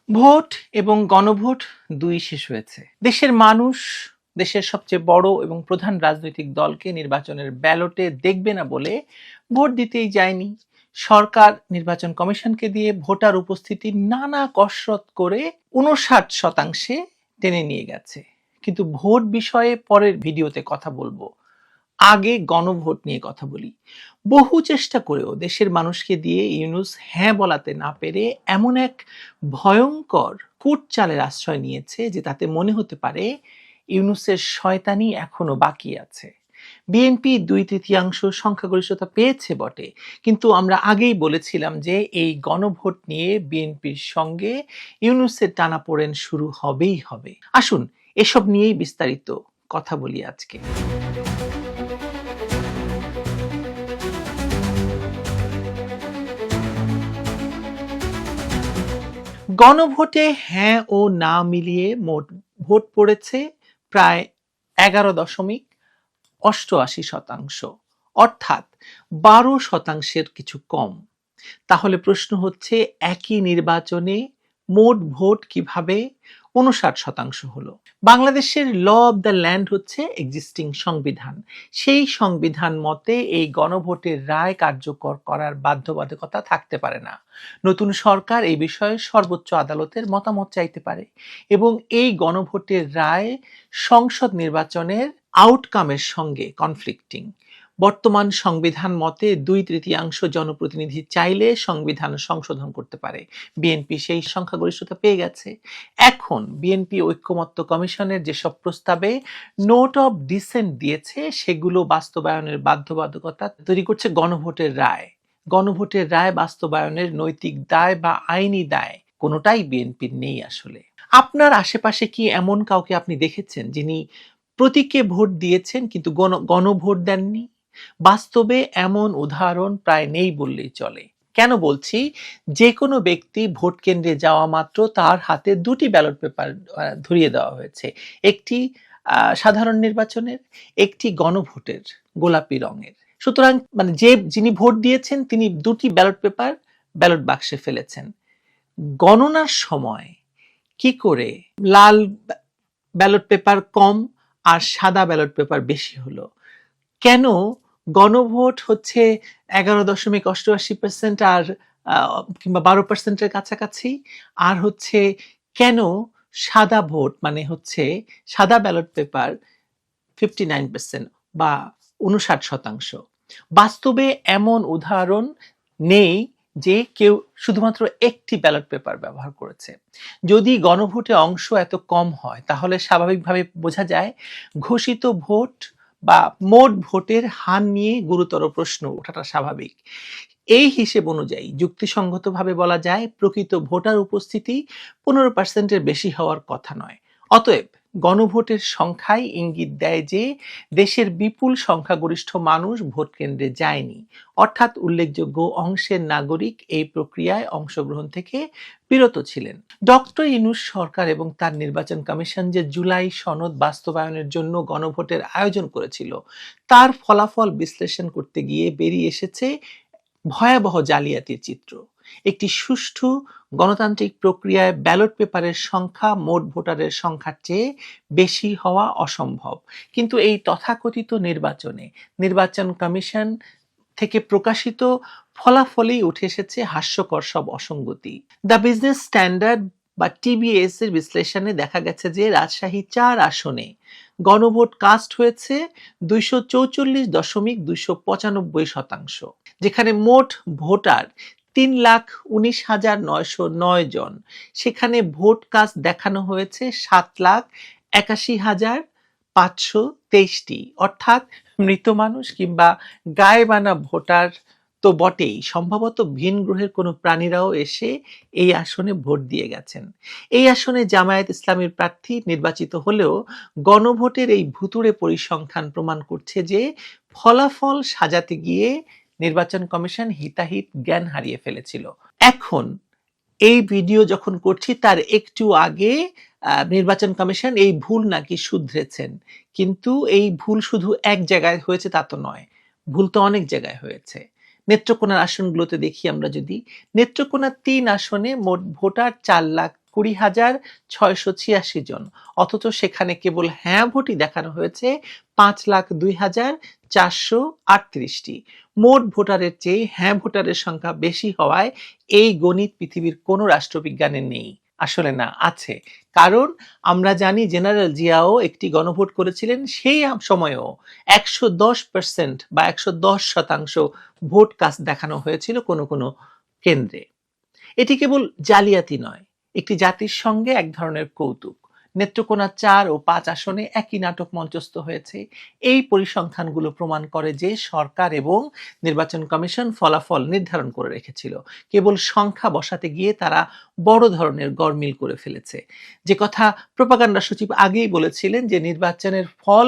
Vote এবং গণভোট দুই শেষ হয়েছে। দেশের মানুষ দেশের সবচেয়ে বড় এবং প্রধান রাজনৈতিক দলকে নির্বাচনের ব্যালটে দেখবে না বলে ভোট দিতেই যায়নি। সরকার নির্বাচন কমিশনকে দিয়ে ভোটার উপস্থিতি নানা কসরত করে ৫৯% টেনে নিয়ে গেছে। কিন্তু ভোট বিষয়ে পরের ভিডিওতে কথা বলবো। আগে গণভোট নিয়ে কথা বলি। বহু চেষ্টা করেও দেশের মানুষকে দিয়ে ইউনূস হ্যাঁ বলাতে না পেরে এমন এক ভয়ঙ্কর কূটচালের আশ্রয় নিয়েছে যে তাতে মনে হতে পারে ইউনূসের শয়তানি এখনো বাকি আছে। বিএনপি ২/৩ সংখ্যাগরিষ্ঠতা পেয়েছে বটে, কিন্তু আমরা আগেই বলেছিলাম যে এই গণভোট নিয়ে বিএনপির সঙ্গে ইউনূসের টানাপোড়েন শুরু হবেই হবে। আসুন এসব নিয়েই বিস্তারিত কথা বলি আজকে। গণভোটে হ্যাঁ ও না মিলিয়ে মোট ভোট পড়েছে প্রায় ১১.৮৮%, অর্থাৎ ১২%-এর কিছু কম। তাহলে প্রশ্ন হচ্ছে, একই নির্বাচনে মোট ভোট কিভাবে ৫৯% হলো? বাংলাদেশের ল অব দ্য ল্যান্ড হচ্ছে এক্সিস্টিং সংবিধান। সেই সংবিধান মতে এই গণভোটের রায় কার্যকর করার বাধ্যবাধকতা থাকতে পারে না। নতুন সরকার এই বিষয়ে সর্বোচ্চ আদালতের মতামত চাইতে পারে এবং এই গণভোটের রায় সংসদ নির্বাচনের আউটকামের সঙ্গে কনফ্লিক্টিং। বর্তমান সংবিধান মতে ২/৩ জনপ্রতিনিধি চাইলে সংবিধান সংশোধন করতে পারে। বিএনপি সেই সংখ্যাগরিষ্ঠতা পেয়ে গেছে। এখন বিএনপি ঐক্যমত্য কমিশনের যেসব প্রস্তাবে নোট অব ডিসেন্ট দিয়েছে সেগুলো বাস্তবায়নের বাধ্যবাধকতা তৈরি করছে গণভোটের রায়। গণভোটের রায় বাস্তবায়নের নৈতিক দায় বা আইনি দায় কোনোটাই বিএনপির নেই। আসলে আপনার আশেপাশে কি এমন কাউকে আপনি দেখেছেন যিনি প্রতীকে ভোট দিয়েছেন কিন্তু গণভোট দেননি? বাস্তবে এমন উদাহরণ প্রায় নেই বললেই চলে। কেন বলছি? যে কোনো ব্যক্তি ভোট কেন্দ্রে যাওয়া মাত্র তার হাতে দুটি ব্যালট পেপার ধরিয়ে দেওয়া হয়েছে, একটি সাধারণ নির্বাচনের, একটি গণভোটের গোলাপি রঙের। সুতরাং যিনি ভোট দিয়েছেন তিনি দুটি ব্যালট পেপার ব্যালট বাক্সে ফেলেছেন। গণনার সময় কি করে লাল ব্যালট পেপার কম আর সাদা ব্যালট পেপার বেশি হলো? কেন গণভোট হচ্ছে ১১.৮৮% আর কিংবা ১২%-এর কাছাকাছি, আর হচ্ছে কেন সাদা ভোট মানে হচ্ছে সাদা ব্যালট পেপার 59% বা ৫৯%? বাস্তবে এমন উদাহরণ নেই যে কেউ শুধুমাত্র একটি ব্যালট পেপার ব্যবহার করেছে। যদি গণভোটে অংশ এত কম হয় তাহলে স্বাভাবিকভাবে বোঝা যায় ঘোষিত ভোট বা মোট ভোটের হার নিয়ে গুরুতর প্রশ্ন ওঠাটা স্বাভাবিক। এই হিসেব অনুযায়ী যুক্তিসঙ্গতভাবে বলা যায় প্রকৃত ভোটার উপস্থিতি ১৫%-এর বেশি হওয়ার কথা নয়। অতএব গণভোটের সংখ্যাই ইঙ্গিত দেয় যে দেশের বিপুল সংখ্যাগরিষ্ঠ মানুষ ভোট কেন্দ্রে যায়নি, অর্থাৎ উল্লেখযোগ্য অংশের নাগরিক এই প্রক্রিয়ায় অংশগ্রহণ থেকে বিরত ছিলেন। ডক্টর ইউনূস সরকার এবং তার নির্বাচন কমিশন যে জুলাই সনদ বাস্তবায়নের জন্য গণভোটের আয়োজন করেছিল, তার ফলাফল বিশ্লেষণ করতে গিয়ে বেরিয়ে এসেছে ভয়াবহ জালিয়াতির চিত্র। একটি সুষ্ঠু গণতান্ত্রিক প্রক্রিয়ায় ব্যালট পেপারের সংখ্যা মোট ভোটারের সংখ্যার চেয়ে বেশি হওয়া অসম্ভব, কিন্তু এই তথাকথিত নির্বাচনে নির্বাচন কমিশন থেকে প্রকাশিত ফলাফলেই উঠে এসেছে হাস্যকর সব অসঙ্গতি। দ্য বিজনেস স্ট্যান্ডার্ড বা টিবিএস এর বিশ্লেষণে দেখা গেছে যে রাজশাহী ৪ আসনে গণভোট কাস্ট হয়েছে ২৪৪.২৯৫ যেখানে মোট ভোটার ৩,১৯,৯০৯ জন, সেখানে ভোট কাস্ট দেখানো হয়েছে ৭,৮১,৫২৩টি, অর্থাৎ মৃত মানুষ কিংবা গায়েবানা ভোটার তো বটেই, সম্ভবত ভিন গ্রহের কোনো প্রাণীরাও এসে এই আসনে ভোট দিয়ে গেছেন। এই আসনে জামায়াত ইসলামীর প্রার্থী নির্বাচিত হলেও গণভোটের এই ভুতুড়ে পরিসংখ্যান প্রমাণ করছে যে ফলাফল সাজাতে গিয়ে নির্বাচন কমিশন হিতাহিত জ্ঞান হারিয়ে ফেলেছিল। এখন এই ভিডিও যখন করছি তার একটু আগে নির্বাচন কমিশন এই ভুল নাকি শুধরেছেন, কিন্তু এই ভুল শুধু এক জায়গায় হয়েছে তা তো নয়, ভুল তো অনেক জায়গায় হয়েছে। নেত্রকোনার আসনগুলোতে দেখি আমরা, যদি নেত্রকোনা ৩ আসনে মোট ভোটার 20,686 জন, অথচ সেখানে কেবল হ্যাঁ ভোটই দেখানো হয়েছে 5,02,438টি। মোট ভোটারের চেয়ে হ্যাঁ ভোটারের সংখ্যা বেশি হওয়ায় এই গণিত পৃথিবীর কোনো রাষ্ট্রবিজ্ঞানে নেই। আসলে না, আছে। কারণ আমরা জানি জেনারেল জিয়াও একটি গণভোট করেছিলেন, সেই সময়েও 110% বা 110% ভোট কাস্ট দেখানো হয়েছিল কোনো কোনো কেন্দ্রে। এটি কেবল জালিয়াতি নয়, একটি জাতির সঙ্গে এক ধরনের কৌতুক। নেত্রকোনা 4 ও 5 আসনে একই নাটক মঞ্চস্থ হয়েছে। এই পরিসংখ্যানগুলো প্রমাণ করে যে সরকার এবং নির্বাচন কমিশন ফলাফল নির্ধারণ করে রেখেছিল, কেবল সংখ্যা বসাতে গিয়ে তারা বড় ধরনের গরমিল করে ফেলেছে। যে কথা প্রোপাগান্ডা সচিব আগেই বলেছিলেন যে নির্বাচনের ফল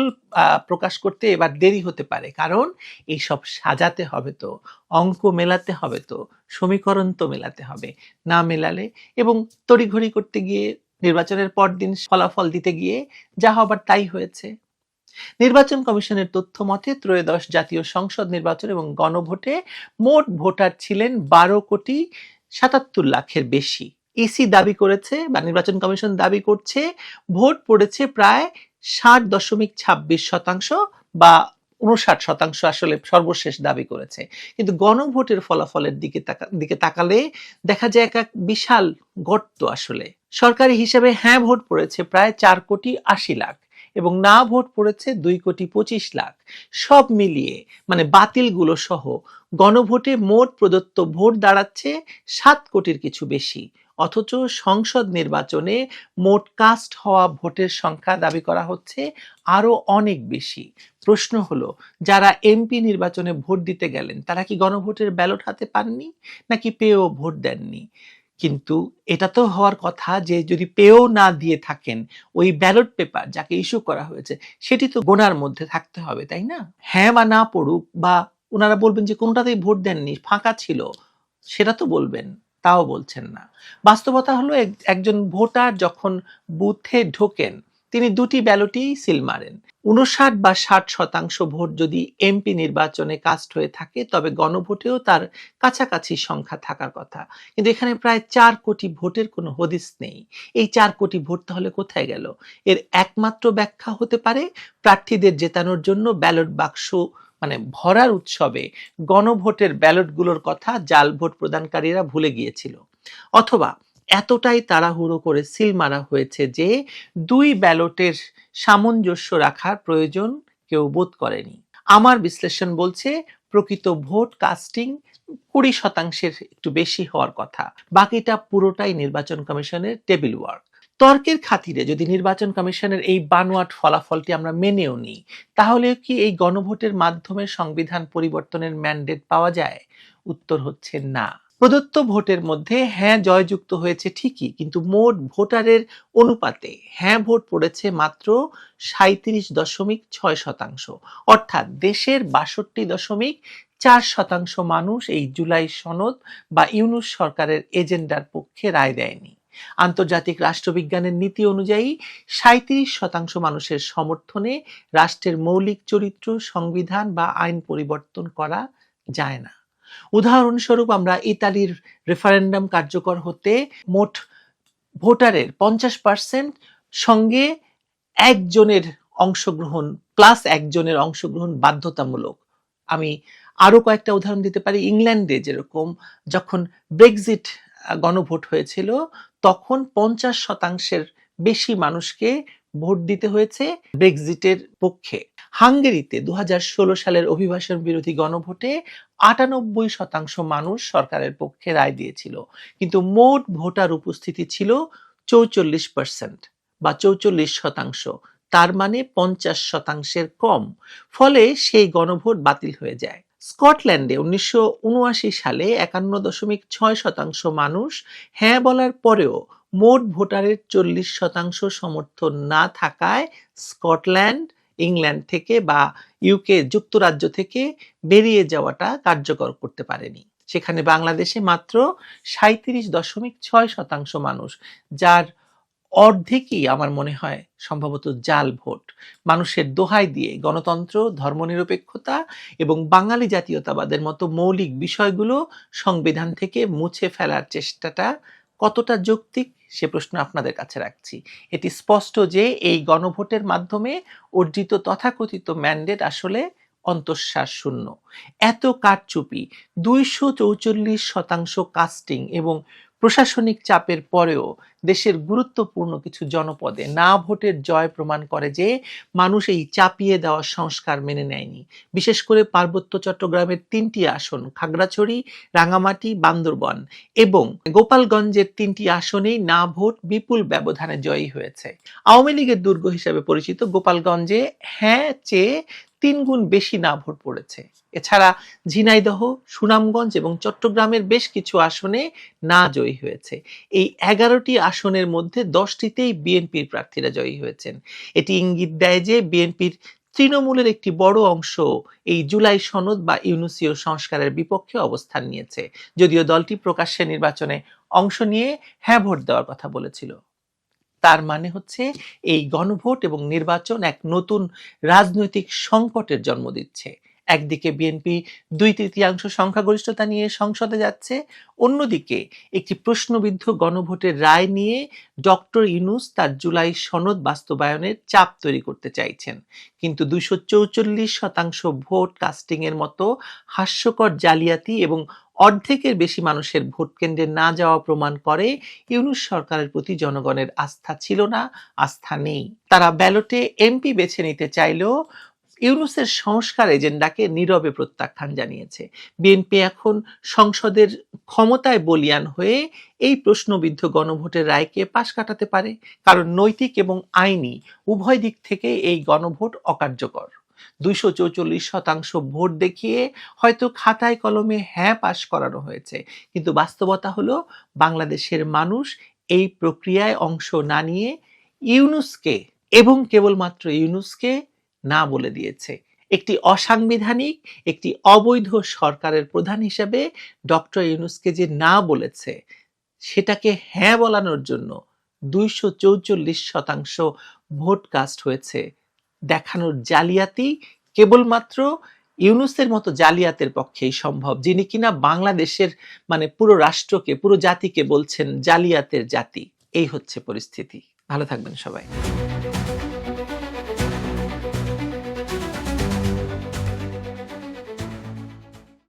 প্রকাশ করতে এবার দেরি হতে পারে, কারণ এইসব সাজাতে হবে, তো অঙ্ক মেলাতে হবে, তো সমীকরণ তো মেলাতে হবে, না মেলালে এবং তড়িঘড়ি করতে গিয়ে নির্বাচনের পরদিন ফলাফল দিতে গিয়ে যা হবার তাই হয়েছে। নির্বাচন কমিশনের তথ্য মতে ত্রয়োদশ জাতীয় সংসদ নির্বাচন এবং গণভোটে মোট ভোটার ছিলেন 12,77,00,000-এর বেশি। ইসি দাবি করেছে বা নির্বাচন কমিশন দাবি করছে ভোট পড়েছে প্রায় 60.26% বা 59% আসলে সর্বশেষ দাবি করেছে। কিন্তু গণভোটের ফলাফলের দিকে তাকালে দেখা যায় এক বিশাল গর্ত। আসলে সরকারি হিসাবে হ্যাঁ ভোট পড়েছে প্রায় 4,80,00,000 এবং না ভোট পড়েছে 2,25,00,000। সব মিলিয়ে মানে বাতিলগুলো সহ গণভোটে মোট প্রদত্ত ভোট দাঁড়াচ্ছে 7 কোটির কিছু বেশি। অথচ সংসদ নির্বাচনে মোট কাস্ট হওয়া ভোটের সংখ্যা দাবি করা হচ্ছে আরো অনেক বেশি। প্রশ্ন হলো, যারা এমপি নির্বাচনে ভোট দিতে গেলেন তারা কি গণভোটের ব্যালট হাতে পাননি, নাকি পেয়েও ভোট দেননি? কিন্তু এটা তো হওয়ার কথা যে যদি পেয়েও না দিয়ে থাকেন, ওই ব্যালট পেপার যাকে ইস্যু করা হয়েছে সেটি তো গোনার মধ্যে থাকতে হবে, তাই না? হ্যাঁ বা না পড়ুক, বা ওনারা বলবেন যে কোনটাতেই ভোট দেননি, ফাঁকা ছিল, সেটা তো বলবেন, তাও বলছেন না। বাস্তবতা হলো একজন ভোটার যখন বুথে ঢোকেন তিনি দুটি ব্যালটই সিল মারেন। 59 বা 60% ভোট যদি এমপি নির্বাচনে কাস্ট হয়ে থাকে তবে গণভোটেও তার কাছাকাছি সংখ্যা থাকার কথা। কিন্তু এখানে প্রায় 4 কোটি ভোটের কোনো হদিস নেই। এই 4 কোটি ভোট তাহলে কোথায় গেল? এর একমাত্র ব্যাখ্যা হতে পারে প্রার্থীদের জেতানোর জন্য ব্যালট বাক্স মানে ভরার উৎসবে গণভোটের ব্যালটগুলোর কথা জাল ভোট প্রদানকারীরা ভুলে গিয়েছিল, অথবা এতটাই তাড়াহুড়ো করে সিল মারা হয়েছে যে দুই ব্যালটের সামঞ্জস্য রাখার প্রয়োজন কেউ বোধ করেনি। আমার বিশ্লেষণ বলছে প্রকৃত ভোট কাস্টিং 20% একটু বেশি হওয়ার কথা, বাকিটা পুরোটাই নির্বাচন কমিশনের টেবিল ওয়ার্ক। তর্কের খাতিরে যদি নির্বাচন কমিশনের এই বানোয়াট ফলাফলটি আমরা মেনেও নিই, তাহলে কি এই গণভোটের মাধ্যমে সংবিধান পরিবর্তনের ম্যান্ডেট পাওয়া যায়? উত্তর হচ্ছে না। প্রদত্ত ভোটের মধ্যে হ্যাঁ জয়যুক্ত হয়েছে ঠিকই, কিন্তু মোট ভোটারের অনুপাতে হ্যাঁ ভোট পড়েছে মাত্র 37.6%। অর্থাৎ দেশের 62.4% মানুষ এই জুলাই সনদ বা ইউনূস সরকারের এজেন্ডার পক্ষে রায় দেয়নি। আন্তর্জাতিক রাষ্ট্রবিজ্ঞানের নীতি অনুযায়ী 37% মানুষের সমর্থনে রাষ্ট্রের মৌলিক চরিত্র, সংবিধান বা আইন পরিবর্তন করা যায় না। উদাহরণস্বরূপ আমরা ইতালির রেফারেন্ডাম কার্যকর হতে মোট ভোটারের 50% সঙ্গে একজনের অংশগ্রহণ প্লাস একজনের অংশগ্রহণ বাধ্যতামূলক। আমি আরো কয়েকটা উদাহরণ দিতে পারি। ইংল্যান্ডে যেরকম যখন ব্রেক্সিট গণভোট হয়েছিল তখন 50%-এর বেশি মানুষকে ভোট দিতে হয়েছে ব্রেক্সিটের পক্ষে। হাঙ্গেরিতে 2016 সালের অভিবাসন বিরোধী গণভোটে 98% মানুষ সরকারের পক্ষে রায় দিয়েছিল, কিন্তু মোট ভোটার উপস্থিতি ছিল 44% বা 44%। তার মানে 50%-এর কম। ফলে সেই গণভোট বাতিল হয়ে যায়। স্কটল্যান্ডে 1979 সালে 51.6% মানুষ হ্যাঁ বলার পরেও মোট ভোটারের 40% সমর্থন না থাকায় স্কটল্যান্ড ইংল্যান্ড থেকে বা ইউকে যুক্তরাজ্য থেকে বেরিয়ে যাওয়াটা কার্যকর করতে পারেনি। সেখানে বাংলাদেশে মাত্র 37.6% মানুষ, যার অর্ধেকই আমার মনে হয় সম্ভবত জাল ভোট, মানুষের দোহাই দিয়ে গণতন্ত্র, ধর্মনিরপেক্ষতা এবং বাঙালি জাতীয়তাবাদের মতো মৌলিক বিষয়গুলো সংবিধান থেকে মুছে ফেলার চেষ্টাটা কতটা যৌক্তিক সে প্রশ্ন আপনাদের কাছে রাখছি। এটি স্পষ্ট যে এই গণভোটের মাধ্যমে অর্জিত তথাকথিত ম্যান্ডেট আসলে অন্তঃসার শূন্য। এত কারচুপি, 244% কাস্টিং এবং প্রশাসনিক চাপের পরেও দেশের গুরুত্বপূর্ণ কিছু জনপদে না ভোটের জয় প্রমাণ করে যে মানুষ এই চাপিয়ে দেওয়া সংস্কার মেনে নেয়নি। বিশেষ করে পার্বত্য চট্টগ্রামের 3টি আসন খাগড়াছড়ি, রাঙামাটি, বান্দরবান এবং গোপালগঞ্জের 3টি আসনেই না ভোট বিপুল ব্যবধানে জয়ী হয়েছে। আওয়ামী লীগের দুর্গ হিসেবে পরিচিত গোপালগঞ্জে হ্যাঁ চেয়ে 3 গুণ বেশি না ভোট পড়েছে। এছাড়া ঝিনাইদহ, সুনামগঞ্জ এবং চট্টগ্রামের বেশ কিছু আসনে না জয়ী হয়েছে। এই 11টি আসনের মধ্যে 10টিতেই বিএনপির প্রার্থীরা জয়ী হয়েছেন। এটি ইঙ্গিত দেয় যে বিএনপির তৃণমূলের একটি বড় অংশ এই জুলাই সনদ বা ইউনুসীয় সংস্কারের বিপক্ষে অবস্থান নিয়েছে, যদিও দলটি প্রকাশ্যে নির্বাচনে অংশ নিয়ে হ্যাঁ ভোট দেওয়ার কথা বলেছিল। তার মানে হচ্ছে এই গণভোট এবং নির্বাচন এক নতুন রাজনৈতিক সংকটের জন্ম দিচ্ছে। একদিকে বিএনপি 2/3 সংখ্যাগরিষ্ঠতা নিয়ে সংসদে যাচ্ছে, অন্যদিকে একটি প্রশ্নবিদ্ধ গণভোটের রায় নিয়ে ডক্টর ইউনূস তার জুলাই সনদ বাস্তবায়নের চাপ তৈরি করতে চাইছেন। কিন্তু 244% ভোট কাস্টিং এর মতো হাস্যকর জালিয়াতি এবং অর্ধেকের বেশি মানুষের ভোট কেন্দ্রে না যাওয়া প্রমাণ করে ইউনূস সরকারের প্রতি জনগণের আস্থা ছিল না, আস্থা নেই। তারা ব্যালটে এমপি বেছে নিতে চাইলেও ইউনূসের সংস্কার এজেন্ডাকে নীরবে প্রত্যাখ্যান জানিয়েছে। বিএনপি এখন সংসদের ক্ষমতায় বলীয়ান হয়ে এই প্রশ্নবিদ্ধ গণভোটের রায়কে পাশ কাটাতে পারে, কারণ নৈতিক এবং আইনি উভয় দিক থেকে এই গণভোট অকার্যকর। 244% ভোট দেখিয়ে হয়তো খাতায় কলমে হ্যাঁ পাশ করানো হয়েছে, কিন্তু বাস্তবতা হলো বাংলাদেশের মানুষ এই প্রক্রিয়ায় অংশ না নিয়ে ইউনূসকে এবং কেবলমাত্র ইউনূসকে না বলে দিয়েছে। একটি অসাংবিধানিক, একটি অবৈধ সরকারের প্রধান হিসেবে ডক্টর ইউনূসকে যে না বলেছে, সেটাকে হ্যাঁ বলানোর জন্য 244% ভোট কাস্ট হয়েছে। দেখানোর জালিয়াতি কেবলমাত্র ইউনূসের মতো জালিয়াতের পক্ষেই সম্ভব, যিনি কিনা বাংলাদেশের পুরো রাষ্ট্রকে, পুরো জাতিকে বলছেন জালিয়াতের জাতি। এই হচ্ছে পরিস্থিতি। ভালো থাকবেন সবাই।